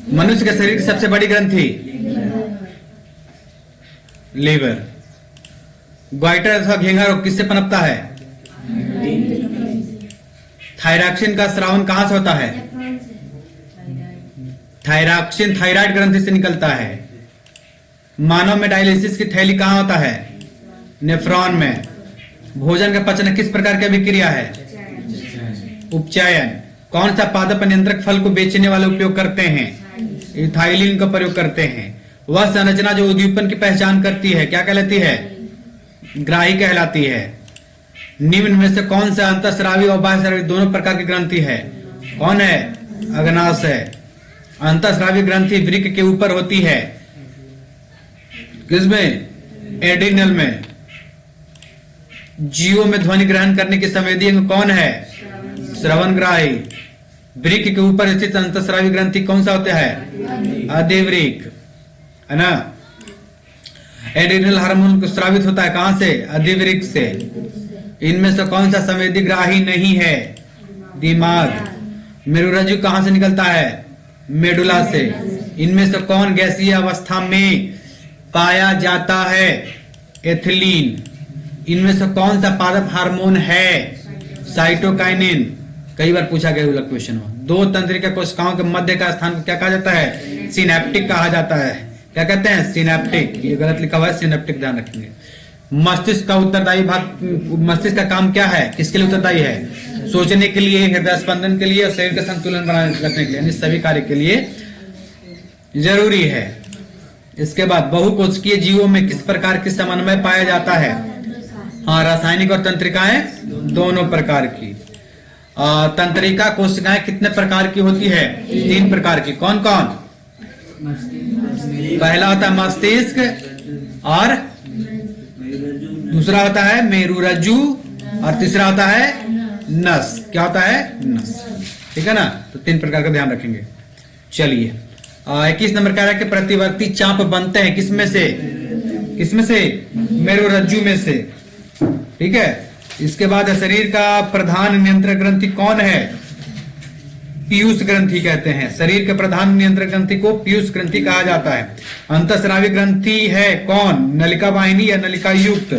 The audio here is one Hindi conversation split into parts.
मनुष्य के शरीर की सबसे बड़ी ग्रंथि लीवर। ग्वाइटर अथवा घेंघा रोग किससे पनपता है? थायरॉक्सिन का स्रावन कहां से होता है? थायरॉक्सिन थायराइड ग्रंथि से निकलता है। मानव में डायलिसिस की थैली कहां होता है? नेफ्रॉन में। भोजन का पचन किस प्रकार की अभिक्रिया है? उपचयन। कौन सा पादप नियंत्रक फल को बेचने वाले उपयोग करते हैं? इथाइलिन का प्रयोग करते हैं। वह संरचना जो उद्दीपन की पहचान करती है क्या कहलाती है? ग्राही कहलाती है। निम्न में से कौन सा अंतःस्रावी और बाह्यस्रावी दोनों प्रकार की ग्रंथि है? कौन है? अग्नाशय। अंतःस्रावी ग्रंथि वृक्क के ऊपर होती है। किसमें? एड्रिनल में। जीवों में ध्वनि ग्रहण करने की संवेदी अंग कौन है? श्रवणग्राही। वृक्क के ऊपर स्थित अंतःस्रावी ग्रंथि कौन सा होता है? अधिवृक्क, है ना। एड्रिनल हार्मोन को स्रावित होता है कहां से? अधिवृक्क से। इनमें से कौन सा संवेदी ग्राही नहीं है? दिमाग। मेरुरज्जु कहां से निकलता है? मेडुला से। इनमें से कौन गैसीय अवस्था में पाया जाता है? एथिलीन। इनमें से कौन सा पादप हार्मोन है? साइटोकाइनिन। कई बार पूछा गया वाला क्वेश्चन हो। दो तंत्रिका कोशिकाओं के मध्य का स्थान को क्या कहा जाता है? सिनेप्टिक कहा जाता है। क्या कहते हैं? सिनेप्टिक। ये गलत लिखा हुआ है, सिनेप्टिक ध्यान रखेंगे। मस्तिष्क का उत्तरदायी भाग, मस्तिष्क का काम क्या है? किसके लिए उत्तरदायी है? सोचने के लिए, हृदय स्पंदन के लिए और शरीर का संतुलन बनाए रखने के लिए, यानी सभी कार्य के लिए जरूरी है। इसके बाद बहुकोशिकीय जीवों में किस प्रकार की समन्वय पाया जाता है? हाँ, रासायनिक और तंत्रिकाएं दोनों प्रकार की। तंत्रिका कोशिकाएं कितने प्रकार की होती है? 3 प्रकार की। कौन कौन? पहला होता है मस्तिष्क, और दूसरा होता है मेरुरज्जु, और तीसरा होता है नस। क्या होता है? नस। ठीक है ना। तो 3 प्रकार का ध्यान रखेंगे। चलिए 21 नंबर कह रहा है कि प्रतिवर्ती चाप बनते हैं किसमें से? किसमें से? मेरुरज्जु में से। ठीक है। इसके बाद शरीर का प्रधान नियंत्रण ग्रंथि कौन है? पीयूष ग्रंथि कहते हैं। शरीर के प्रधान नियंत्रण ग्रंथि को पीयूष ग्रंथि कहा जाता है। अंतःस्रावी ग्रंथि है कौन? नलिका वाहिनी या नलिका युक्त?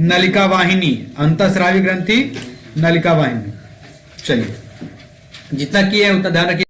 नलिका वाहिनी। अंतःस्रावी ग्रंथि नलिका वाहिनी। चलिए जितना किए उतना ध्यान रखिए।